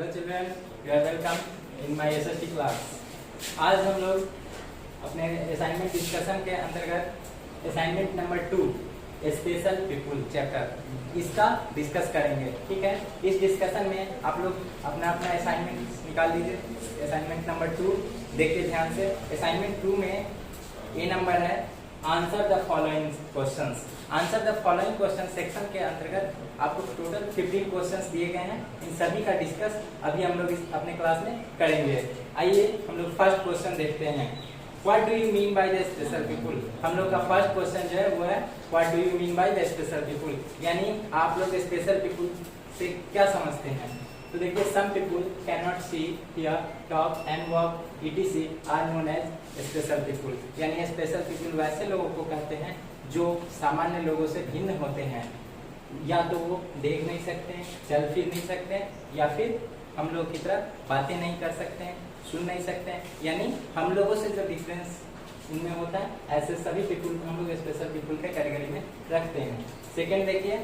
Hello children, you are welcome in my SST class. आज हम लोग अपने असाइनमेंट डिस्कशन के अंतर्गत assignment number 2 special people chapter इसका डिस्कस करेंगे। ठीक है, इस डिस्कशन में आप लोग अपना अपना असाइनमेंट निकाल लीजिए। असाइनमेंट नंबर 2 देखिए ध्यान से। असाइनमेंट 2 में ए नंबर है answer the following questions. Answer the following question section के अंतर्गत आपको टोटल 15 क्वेश्चंस दिए गए हैं। इन सभी का डिस्कस अभी हम लोग अपने क्लास में करेंगे। आइए हम लोग फर्स्ट क्वेश्चन देखते हैं। What do you mean by the special people. हम लोग का फर्स्ट क्वेश्चन जो है वो है what do you mean by the special people, यानी आप लोग स्पेशल पीपुल से क्या समझते हैं। तो देखिए, some people can not see, hear, talk and walk etc are known as special people. यानी स्पेशल पीपुल वैसे लोगों को कहते हैं जो सामान्य लोगों से भिन्न होते हैं। या तो वो देख नहीं सकते हैं, चल फिर नहीं सकते हैं, या फिर हम लोग की तरह बातें नहीं कर सकते हैं, सुन नहीं सकते हैं। यानी हम लोगों से जो डिफरेंस उनमें होता है, ऐसे सभी पीपुल को हम लोग स्पेशल पीपुल के कैटेगरी में रखते हैं। सेकेंड देखिए,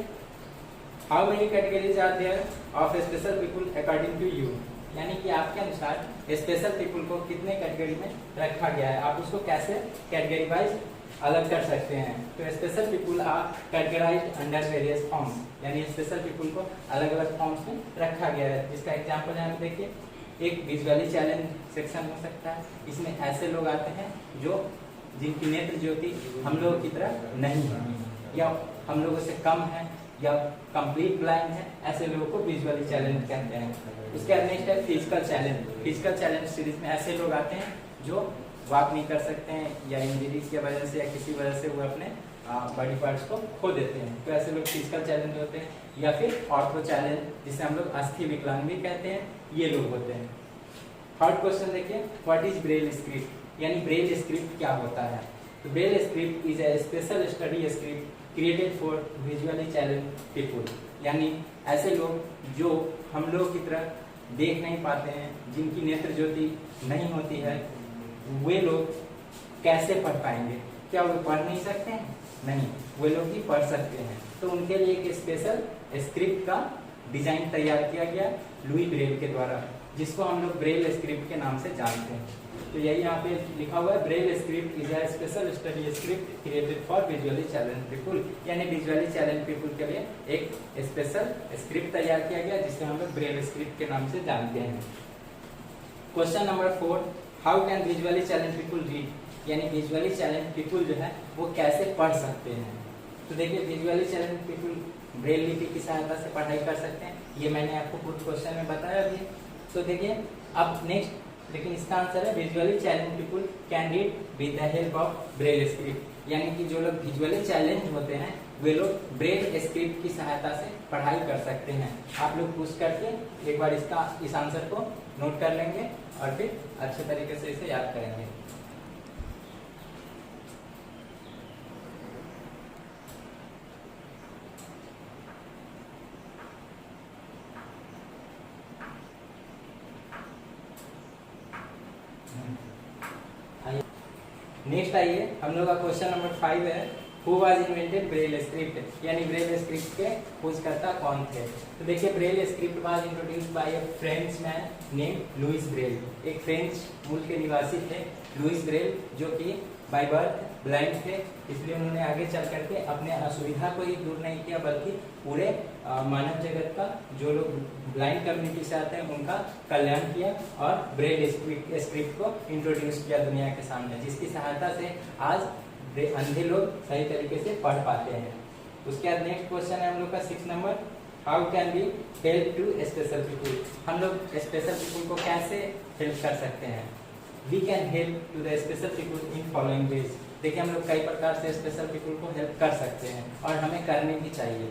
how many categories are there of special people according to you. यानी कि आपके अनुसार स्पेशल पीपुल को कितने कैटेगरी में रखा गया है, आप उसको कैसे कैटेगरी वाइज अलग कर सकते हैं। तो special people are categorized under various forms, यानी स्पेशल पीपुल को अलग अलग फॉर्म्स में रखा गया है। इसका एग्जांपल यहाँ पे देखिए, एक विजुअली चैलेंज सेक्शन हो सकता है। इसमें ऐसे लोग आते हैं जो जिनकी नेत्र ज्योति हम लोगों की तरह नहीं है, या हम लोगों से कम है, या कंप्लीट ब्लाइंड है। ऐसे लोगों को विजुअली चैलेंज कहते हैं। उसके बाद नेक्स्ट है physical challenge. Physical challenge series में ऐसे लोग आते हैं जो वॉक नहीं कर सकते हैं, या इंजरी की वजह से या किसी वजह से वो अपने बॉडी पार्ट्स को खो देते हैं। तो ऐसे लोग फिजिकल चैलेंज होते हैं। या फिर ऑर्थो चैलेंज, जिसे हम लोग अस्थि विकलांग भी कहते हैं, ये लोग होते हैं। थर्ड क्वेश्चन देखिए, व्हाट इज ब्रेल स्क्रिप्ट, यानी ब्रेल स्क्रिप्ट क्या होता है। तो Braille script is a special study script created for visually challenge people. यानी ऐसे लोग जो हम लोग की तरह देख नहीं पाते हैं, जिनकी नेत्र ज्योति नहीं होती है, वे लोग कैसे पढ़ पाएंगे। क्या वो पढ़ नहीं सकते हैं? नहीं, वे लोग भी पढ़ सकते हैं। तो उनके लिए एक स्पेशल स्क्रिप्ट का डिजाइन तैयार किया गया लुई ब्रेल के द्वारा, जिसको हम लोग ब्रेल स्क्रिप्ट के नाम से जानते हैं। तो यही यहाँ पे लिखा हुआ है, Braille script is a special study script created for visually challenge people. यानी विजुअली चैलेंज पीपुल के लिए एक स्पेशल स्क्रिप्ट तैयार किया गया, जिसे हम लोग ब्रेल स्क्रिप्ट के नाम से जानते हैं। Question number 4, how can visually challenge people read. यानी विजुअली चैलेंज पीपुल जो है वो कैसे पढ़ सकते हैं। तो देखिए, विजुअली चैलेंज पीपुल ब्रेल लिपि की सहायता से पढ़ाई कर सकते हैं। ये मैंने आपको पूरे क्वेश्चन में बताया अभी। तो देखिए, अब नेक्स्ट, लेकिन इसका आंसर है visually challenge people can read with the help of Braille script. यानी कि जो लोग विजुअली चैलेंज होते हैं वे लोग ब्रेल स्क्रिप्ट की सहायता से पढ़ाई कर सकते हैं। आप लोग पूछ करके एक बार इस आंसर को नोट कर लेंगे और फिर अच्छे तरीके से इसे याद करेंगे। नेक्स्ट आइए, हम लोग का क्वेश्चन नंबर 5 है, who was invented Braille script. यानी ब्रेल स्क्रिप्ट के खोजकर्ता कौन थे। तो देखिए, Braille script was introduced by a French man name Louis Braille. एक फ्रेंच मूल के निवासी थे लुइस ब्रेल, जो कि बाय बर्थ ब्लाइंड थे। इसलिए उन्होंने आगे चल करके अपने असुविधा को ही दूर नहीं किया, बल्कि पूरे मानव जगत का, जो लोग ब्लाइंड कम्युनिटी से आते हैं, उनका कल्याण किया और ब्रेल स्क्रिप्ट को इंट्रोड्यूस किया दुनिया के सामने, जिसकी सहायता से आज अंधे लोग सही तरीके से पढ़ पाते हैं। उसके बाद नेक्स्ट क्वेश्चन है हम लोग का 6 number, how can be help to special people. हम लोग स्पेशल पीपुल को कैसे हेल्प कर सकते हैं। We can help to the special people in following ways. देखिए, हम लोग कई प्रकार से स्पेशल पीपुल को हेल्प कर सकते हैं और हमें करने भी चाहिए।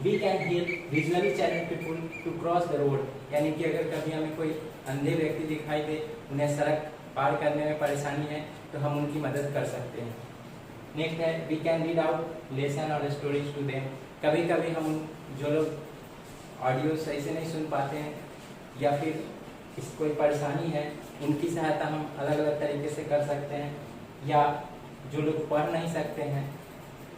We can help visually challenge people to cross the road. यानी कि अगर कभी हमें कोई अंधे व्यक्ति दिखाई दे, उन्हें सड़क पार करने में परेशानी है, तो हम उनकी मदद कर सकते हैं। नेक्स्ट है, we can read out lesson और स्टोरीज टू देम। कभी कभी हम जो लोग ऑडियो सही से नहीं सुन पाते हैं, या फिर कोई परेशानी है, उनकी सहायता हम अलग अलग तरीके से कर सकते हैं। या जो लोग पढ़ नहीं सकते हैं,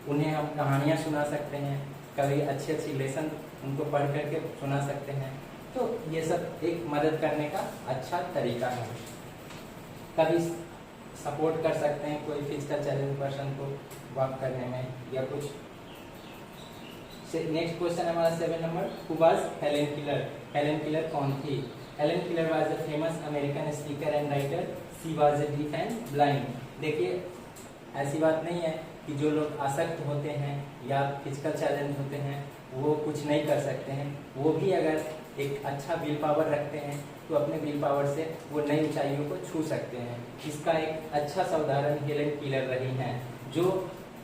उन्हें हम कहानियाँ सुना सकते हैं। कभी अच्छी लेसन उनको पढ़ करके सुना सकते हैं। तो ये सब एक मदद करने का अच्छा तरीका है। कभी सपोर्ट कर सकते हैं कोई फिजिकल चैलेंज पर्सन को वॉक करने में या कुछ। नेक्स्ट क्वेश्चन हमारा 7 number, who was Helen Keller? Helen Keller कौन थी? Helen Keller was a famous American speaker and writer. She was a deaf and blind. देखिए ऐसी बात नहीं है कि जो लोग आसक्त होते हैं या फिजिकल चैलेंज होते हैं वो कुछ नहीं कर सकते हैं। वो भी अगर एक अच्छा विल पावर रखते हैं तो अपने विल पावर से वो नई ऊंचाइयों को छू सकते हैं। इसका एक अच्छा सा उदाहरण हेलेन केलर रही हैं, जो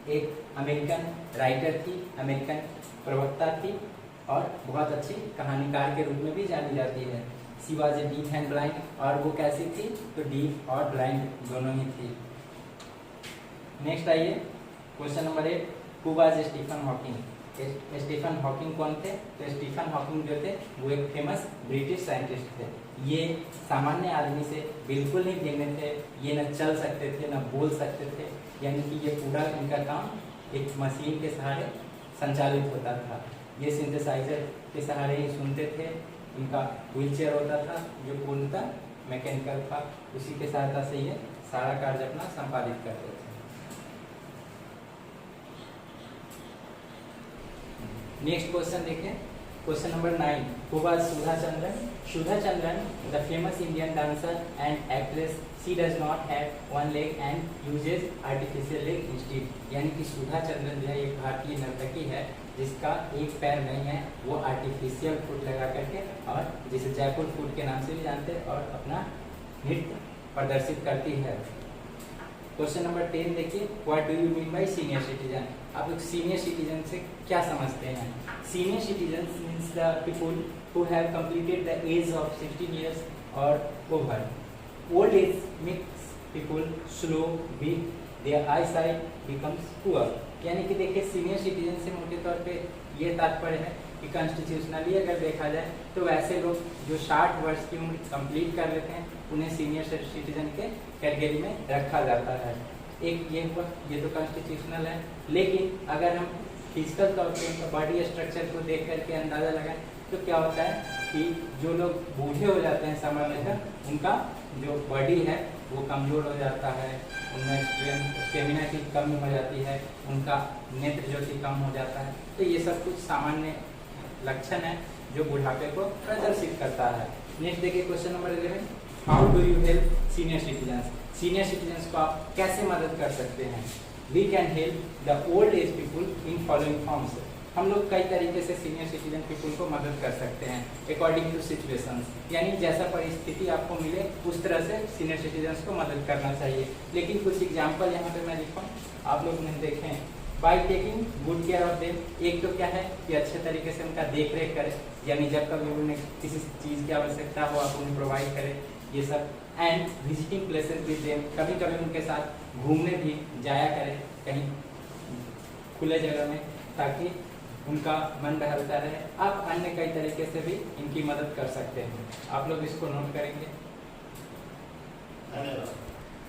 एक अमेरिकन राइटर थी, अमेरिकन प्रवक्ता थी और बहुत अच्छी कहानीकार के रूप में भी जानी जाती है। She was a deaf and blind, और वो कैसी थी? तो डीफ और ब्लाइंड दोनों ही थी। नेक्स्ट आइए question number 8, who was Stephen Hawking? Stephen Hawking कौन थे? तो स्टीफन हॉकिंग जो थे वो एक फेमस ब्रिटिश साइंटिस्ट थे। ये सामान्य आदमी से बिल्कुल नहीं भिन्न थे। ये न चल सकते थे न बोल सकते थे, यानी कि ये पूरा इनका काम एक मशीन के सहारे संचालित होता था। ये सिंथेसाइजर के सहारे ही सुनते थे। इनका व्हील चेयर होता था जो पूर्णतः मैकेनिकल था, उसी के सहायता से ये सारा कार्य अपना संपादित करते थे। नेक्स्ट क्वेश्चन देखिए, question number 9, who was Sudha Chandran? Sudha Chandran the famous Indian dancer and actress. She does not have one leg and uses artificial leg instead. यानी कि सुधा चंद्रन जो है एक भारतीय नर्तकी है जिसका एक पैर नहीं है। वो आर्टिफिशियल फुट लगा करके, और जिसे जयपुर फुट के नाम से भी जानते हैं, और अपना नृत्य प्रदर्शित करती है। क्वेश्चन नंबर 10 देखिए, what do you mean by senior citizen? आप लोग सीनियर सिटीजन से क्या समझते हैं? Senior citizen means the people who have completed the age of 16 years और over. Old age makes people slow, weak, their eye sight becomes poor. यानी कि देखिए सीनियर सिटीजन से मोटे तौर पे ये तात्पर्य है कि कॉन्स्टिट्यूशनली अगर देखा जाए तो वैसे लोग जो 60 वर्ष की उम्र कंप्लीट कर लेते हैं उन्हें सीनियर सिटीजन के कैटेगरी में रखा जाता है। एक ये हुआ, ये तो कॉन्स्टिट्यूशनल है। लेकिन अगर हम फिजिकल तौर पर बॉडी स्ट्रक्चर को देख करके अंदाजा लगाएं तो क्या होता है कि जो लोग बूढ़े हो जाते हैं समय में, उनका जो बॉडी है वो कमजोर हो जाता है, उनमें स्टेमिना की कमी हो जाती है, उनका नेत्र ज्योति कम हो जाता है। तो ये सब कुछ सामान्य लक्षण है जो बुढ़ापे को प्रदर्शित करता है। नेक्स्ट देखिए question number 11, how do you help senior citizens? Senior citizens को आप कैसे मदद कर सकते हैं? We can help the old age people in following forms. हम लोग कई तरीके से सीनियर सिटीजन पीपुल को मदद कर सकते हैं अकॉर्डिंग टू सिचुएशंस। यानी जैसा परिस्थिति आपको मिले उस तरह से सीनियर सिटीजन्स को मदद करना चाहिए। लेकिन कुछ एग्जाम्पल यहाँ पे मैं लिखा हूँ, आप लोग ने देखें। By taking good care of them, एक तो क्या है कि अच्छे तरीके से उनका देख रेख करें, यानी जब कभी उन्हें किसी चीज़ की आवश्यकता हो आप उन्हें प्रोवाइड करें, ये सब। And visiting places with them, कभी कभी उनके साथ घूमने भी जाया करें कहीं खुले जगह में, ताकि उनका मन बहलता रहे। आप अन्य कई तरीके से भी इनकी मदद कर सकते हैं, आप लोग इसको नोट करेंगे।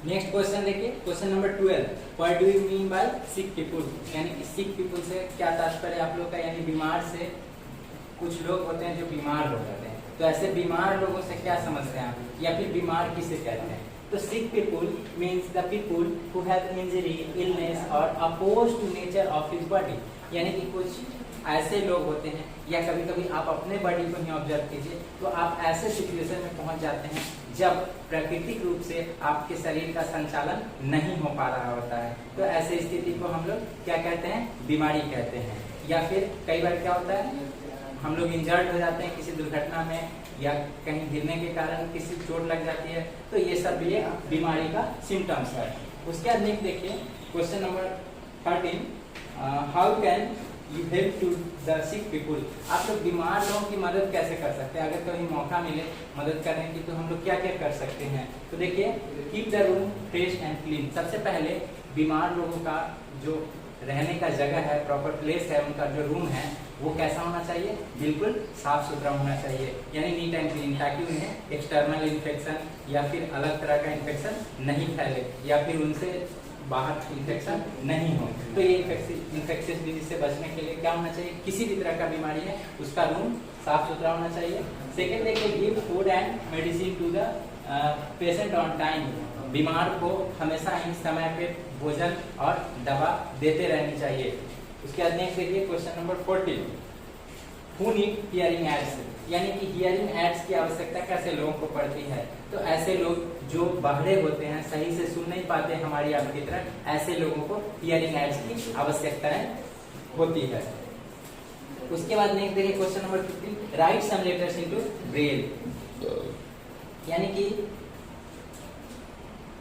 नेक्स्ट क्वेश्चन देखिए, question number 12, what do you mean bye sick people? यानी कि सिक पीपुल से क्या तात्पर्य आप लोग का? यानी बीमार से, कुछ लोग होते हैं जो बीमार हो जाते हैं, तो ऐसे बीमार लोगों से क्या समझते हैं आप, या फिर बीमार किसे कहते हैं? तो sick people means the people who have injury, illness और oppose to nature of his body. यानी कि कुछ ऐसे लोग होते हैं, या कभी कभी आप अपने बॉडी को ही ऑब्जर्व कीजिए, तो आप ऐसे सिचुएशन में पहुंच जाते हैं जब प्राकृतिक रूप से आपके शरीर का संचालन नहीं हो पा रहा होता है। तो ऐसे स्थिति को हम लोग क्या कहते हैं? बीमारी कहते हैं। या फिर कई बार क्या होता है, हम लोग इंजर्ड हो जाते हैं किसी दुर्घटना में, या कहीं गिरने के कारण किसी चोट लग जाती है, तो ये सब ये बीमारी का सिम्टम्स है। उसके बाद नेक्स्ट देखिए question number 13, how can you help to the sick people? आप लोग बीमार लोगों की मदद कैसे कर सकते हैं? अगर कभी मौका मिले मदद करने की तो हम लोग क्या क्या कर सकते हैं? तो देखिए, keep the room fresh and clean. सबसे पहले बीमार लोगों का जो रहने का जगह है, प्रॉपर प्लेस है, उनका जो रूम है वो कैसा होना चाहिए? बिल्कुल साफ सुथरा होना चाहिए, यानी नीट एंड क्लीन, ताकि उन्हें एक्सटर्नल इन्फेक्शन या फिर अलग तरह का इन्फेक्शन नहीं फैले, या फिर उनसे बाहर इन्फेक्शन नहीं हो। तो ये इन्फेक्शियस डिजीज से बचने के लिए क्या होना चाहिए, किसी भी तरह का बीमारी है उसका रूम साफ सुथरा होना चाहिए। सेकेंड देखिए, give food and medicine to the patient on time, बीमार को हमेशा ही समय पे भोजन और दवा देते रहनी चाहिए। उसके बाद नेक्स्ट देखिए question number 14, who need hearing aids, यानी कि हियरिंग एड्स की आवश्यकता कैसे लोगों को पड़ती है। तो ऐसे लोग जो बहरे होते हैं, सही से सुन नहीं पाते हमारी आपकी तरह, ऐसे लोगों को हियरिंग एड्स की आवश्यकता होती है। उसके बाद नेक्स्ट देखिए question number 15, write some letters into Braille, यानी कि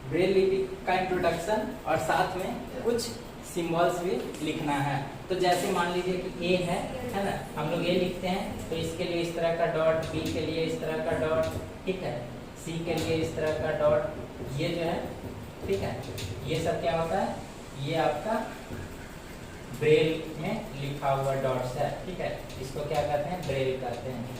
ब्रेल लिपि का इंट्रोडक्शन और साथ में कुछ सिंबल्स भी लिखना है। तो जैसे मान लीजिए कि ए है ना, हम लोग ए लिखते हैं तो इसके लिए इस तरह का डॉट, बी के लिए इस तरह का डॉट, ठीक है, सी के लिए इस तरह का डॉट, ये जो है, ठीक है, ये सब क्या होता है, ये आपका ब्रेल में लिखा हुआ डॉट्स है, ठीक है, इसको क्या कहते हैं, ब्रेल कहते हैं।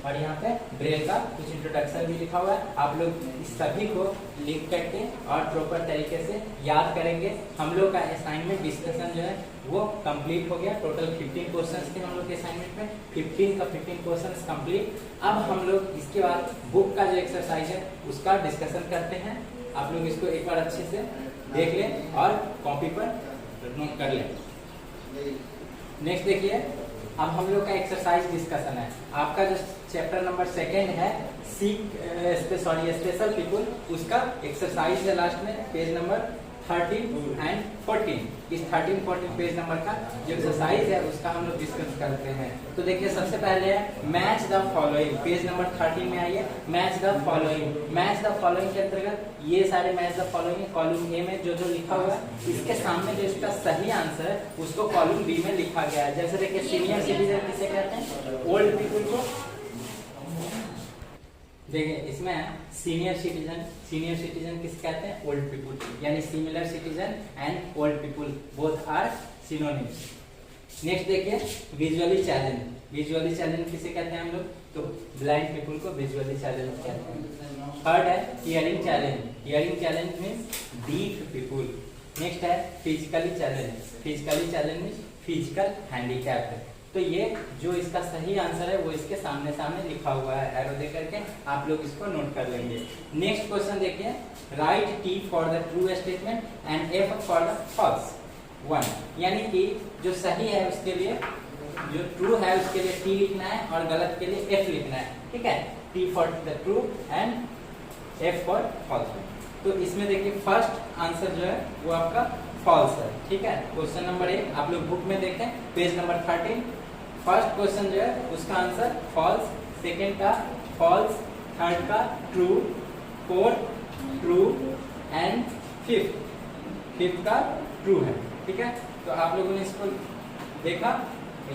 और यहाँ पे ब्रेल का कुछ इंट्रोडक्शन भी लिखा हुआ है। आप लोग इस सभी को लिख करके और प्रॉपर तरीके से याद करेंगे। हम लोग का असाइनमेंट डिस्कशन जो है वो कंप्लीट हो गया। टोटल 15 क्वेश्चंस थे हम लोग के असाइनमेंट में, 15 का 15 क्वेश्चंस कंप्लीट। अब हम लोग इसके बाद बुक का जो एक्सरसाइज है उसका डिस्कशन करते हैं। आप लोग इसको एक बार अच्छे से देख लें और कॉपी पर नोट कर लें। नेक्स्ट देखिए, अब हम लोग का एक्सरसाइज डिस्कशन है। आपका जो चैप्टर नंबर 2 है स्पेशल पीपुल, उसका एक्सरसाइज है लास्ट में पेज नंबर 13 एंड 14। इस 13-14 पेज नंबर का जो एक्सरसाइज है उसका हम लोग डिस्कस करते हैं। तो देखिए सबसे पहले है match the following, page number 13 में आइए। Match the following, match the following के अंतर्गत ये सारे match the following column A में जो जो लिखा हुआ है इसके सामने जो इसका सही आंसर है उसको कॉलम बी में लिखा गया है। जैसे देखिए सीनियर सिटीजन किसे कहते हैं, ओल्ड पीपुल को। देखिए इसमें सीनियर सिटीजन किस कहते हैं, ओल्ड पीपुल, यानी similar citizen and old people both are synonyms. Next देखिए विजुअली चैलेंज, विजुअली चैलेंज किसे कहते हैं हम लोग, तो ब्लाइंड पीपुल को विजुअली चैलेंज कहते हैं। थर्ड है hearing challenge, hearing challenge means deaf people. Next है physically challenge means physical handicapped. तो ये जो इसका सही आंसर है वो इसके सामने सामने लिखा हुआ है, एरो दे करके आप लोग इसको नोट कर लेंगे। नेक्स्ट क्वेश्चन देखिए, write T for the true statement and F for the false one, यानी कि जो सही है उसके लिए, जो ट्रू है उसके लिए टी लिखना है और गलत के लिए एफ लिखना है, ठीक है। T for the true and F for false. तो इसमें देखिए फर्स्ट आंसर जो है वो आपका फॉल्स है, ठीक है। क्वेश्चन नंबर 1 आप लोग बुक में देखें पेज नंबर 13। फर्स्ट क्वेश्चन जो है उसका आंसर फॉल्स, सेकेंड का फॉल्स, थर्ड का true, fourth true and fifth का ट्रू है, ठीक है। तो आप लोगों ने इसको देखा,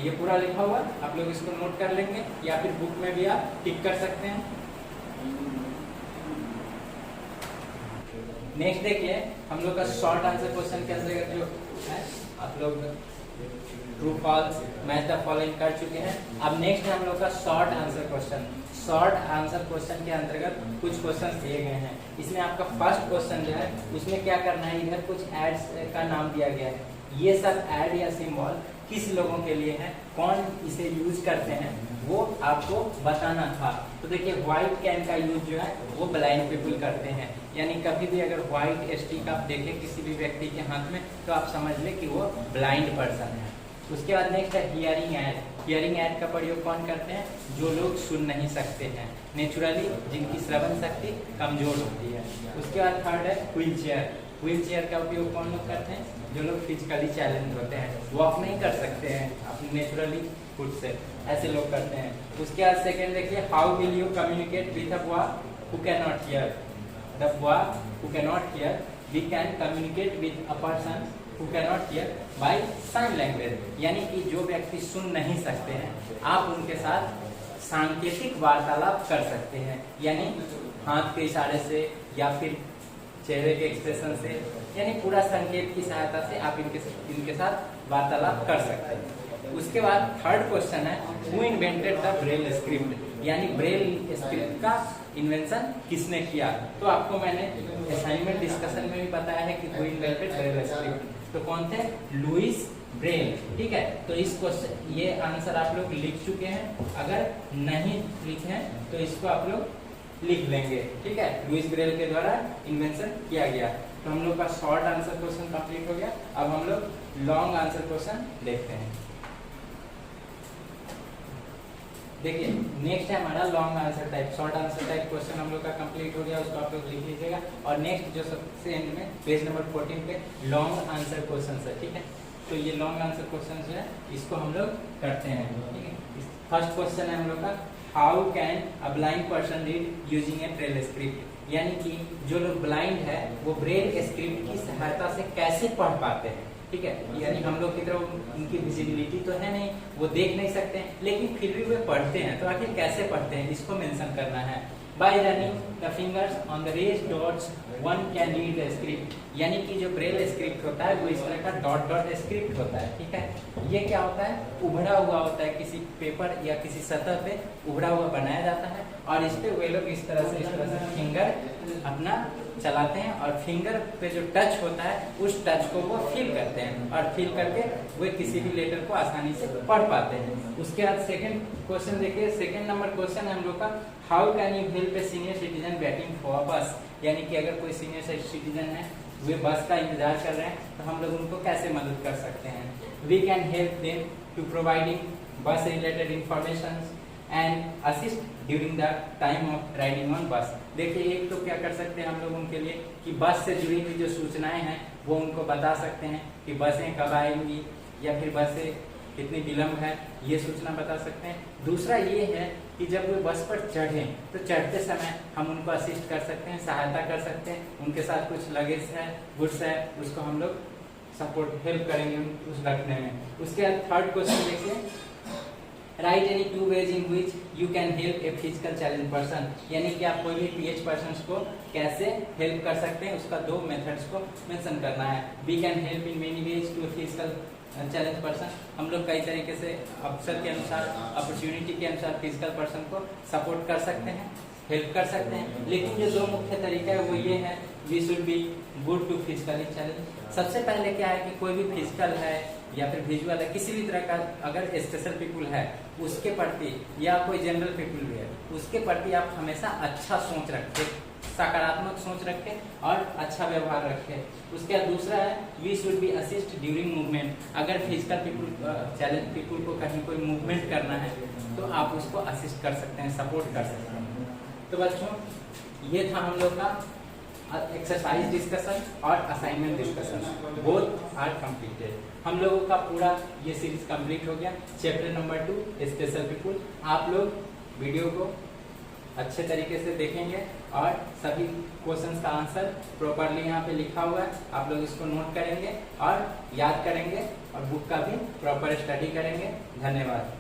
ये पूरा लिखा हुआ, आप लोग इसको नोट कर लेंगे या फिर बुक में भी आप टिक कर सकते हैं। नेक्स्ट देखिए हम लोग का शॉर्ट आंसर क्वेश्चन के अंतर्गत जो है आप लोग true false match the following कर चुके हैं। अब नेक्स्ट है हम लोग का short answer question. Short answer question के अंतर्गत कुछ क्वेश्चन दिए गए हैं। इसमें आपका फर्स्ट क्वेश्चन जो है उसमें क्या करना है, इधर कुछ एड्स का नाम दिया गया है। ये सब एड या सिंबल किस लोगों के लिए है, कौन इसे यूज करते हैं, वो आपको बताना था। तो देखिए व्हाइट कैन का यूज जो है वो ब्लाइंड पीपल करते हैं, यानी कभी भी अगर व्हाइट स्टिक आप देखें किसी भी व्यक्ति के हाथ में तो आप समझ लें कि वो ब्लाइंड पर्सन है। उसके बाद नेक्स्ट है हियरिंग ऐड। हियरिंग ऐड का प्रयोग कौन करते हैं, जो लोग सुन नहीं सकते हैं, नेचुरली जिनकी श्रवण शक्ति कमजोर होती है। उसके बाद थर्ड है व्हील चेयर। व्हील चेयर का उपयोग कौन लोग करते हैं, जो लोग फिजिकली चैलेंज होते हैं, वॉक नहीं कर सकते हैं अपने नेचुरली खुद से, ऐसे लोग करते हैं। उसके बाद सेकेंड देखिए, how will you communicate with a boy who can not hear. The boy who can not hear, we can communicate with a person who can not hear by sign language, यानी कि जो व्यक्ति सुन नहीं सकते हैं आप उनके साथ सांकेतिक वार्तालाप कर सकते हैं, यानी हाथ के इशारे से या फिर चेहरे के एक्सप्रेशन से, यानी पूरा संकेत की सहायता से आप इनके साथ वार्तालाप कर सकते हैं। उसके बाद थर्ड क्वेश्चन है, who invented the Braille script. यानी ब्रेल स्क्रिप्ट का इन्वेंशन किसने किया। तो आपको मैंने असाइनमेंट डिस्कशन में भी बताया है कि हु इन्वेंटेड ब्रेल स्क्रिप्ट, तो कौन थे, लुइस ब्रेल। ठीक है, तो इस क्वेश्चन ये आंसर आप लोग लिख चुके हैं, अगर नहीं लिखे हैं तो इसको आप लोग लिख लेंगे। ठीक है, लुइस ब्रेल के द्वारा इन्वेंशन किया गया। तो हम लोग का शॉर्ट आंसर क्वेश्चन कंप्लीट हो गया। अब हम लोग लॉन्ग आंसर क्वेश्चन देखते हैं। देखिए नेक्स्ट है हमारा long answer type. Short answer type question हम लोग का कंप्लीट हो गया, उसको आप लोग लिख लीजिएगा। और नेक्स्ट जो सबसे एंड में पेज नंबर 14 पे लॉन्ग आंसर क्वेश्चन है। ठीक है, तो ये लॉन्ग आंसर क्वेश्चन जो है इसको हम लोग करते हैं। ठीक है, फर्स्ट क्वेश्चन है हम लोग का, how can a blind person read using A Braille script, यानी कि जो लोग ब्लाइंड है वो ब्रेल स्क्रिप्ट की सहायता से कैसे पढ़ पाते हैं। ठीक है, यानी हम लोग की तरफ उनकी विजिबिलिटी तो है नहीं, वो देख नहीं सकते हैं, लेकिन फिर भी वे पढ़ते हैं। तो आखिर कैसे पढ़ते हैं इसको मेंशन करना है। By running the fingers on the raised dots, one can read the script, यानी कि जो ब्रेल स्क्रिप्ट होता है वो इस तरह का डॉट डॉट स्क्रिप्ट होता है। ठीक है, ये क्या होता है, उभरा हुआ होता है, किसी पेपर या किसी सतह पे उभरा हुआ बनाया जाता है और इस पे वे लोग इस तरह से फिंगर अपना चलाते हैं और फिंगर पे जो टच होता है उस टच को वो फील करते हैं और फील करके वे किसी भी लेटर को आसानी से पढ़ पाते हैं। उसके बाद सेकंड क्वेश्चन देखिए, सेकंड नंबर क्वेश्चन है हम लोग का, how can you help a senior citizen waiting for बस, यानी कि अगर कोई सीनियर सिटीजन है वे बस का इंतजार कर रहे हैं तो हम लोग उनको कैसे मदद कर सकते हैं। We can help them to providing bus related information and assist during the time of riding on bus. देखिए एक तो क्या कर सकते हैं हम लोग उनके लिए कि बस से जुड़ी हुई जो सूचनाएं हैं वो उनको बता सकते हैं कि बसें कब आएंगी या फिर बसें कितनी विलम्ब है, ये सूचना बता सकते हैं। दूसरा ये है कि जब वे बस पर चढ़ें तो चढ़ते समय हम उनको असिस्ट कर सकते हैं, सहायता कर सकते हैं, उनके साथ कुछ लगेज है, गुड्स है, उसको हम लोग सपोर्ट हेल्प करेंगे उस रखने में। उसके बाद थर्ड क्वेश्चन देखिए, right any two ways in which you can help a physical challenge person, यानी कि आप कोई भी पीएच पर्सन को कैसे हेल्प कर सकते हैं, उसका दो मेथड्स को मेंशन करना है। We can help in many ways to physical challenge person, हम लोग कई तरीके से अवसर के अनुसार, अपॉर्चुनिटी के अनुसार फिजिकल पर्सन को सपोर्ट कर सकते हैं, हेल्प कर सकते हैं। लेकिन जो दो मुख्य तरीका है वो ये है, we should be good to physically challenge. सबसे पहले क्या है कि कोई भी फिजिकल है या फिर विजुअल है, किसी भी तरह का अगर स्पेशल पीपुल है उसके प्रति या कोई जनरल पीपुल भी है उसके प्रति आप हमेशा अच्छा सोच रखें, सकारात्मक सोच रखें और अच्छा व्यवहार रखें। उसके बाद दूसरा है, we should be assist during movement, अगर फिजिकल पीपुल चैलेंज पीपुल को कहीं कोई मूवमेंट करना है तो आप उसको असिस्ट कर सकते हैं, सपोर्ट कर सकते हैं। तो बच्चों ये था हम लोग का एक्सरसाइज डिस्कशन और assignment discussion, both are completed. हम लोगों का पूरा ये सीरीज कंप्लीट हो गया, चैप्टर नंबर 2 स्पेशल पीपुल। आप लोग वीडियो को अच्छे तरीके से देखेंगे और सभी क्वेश्चंस का आंसर प्रॉपरली यहाँ पे लिखा हुआ है, आप लोग इसको नोट करेंगे और याद करेंगे और बुक का भी प्रॉपर स्टडी करेंगे। धन्यवाद।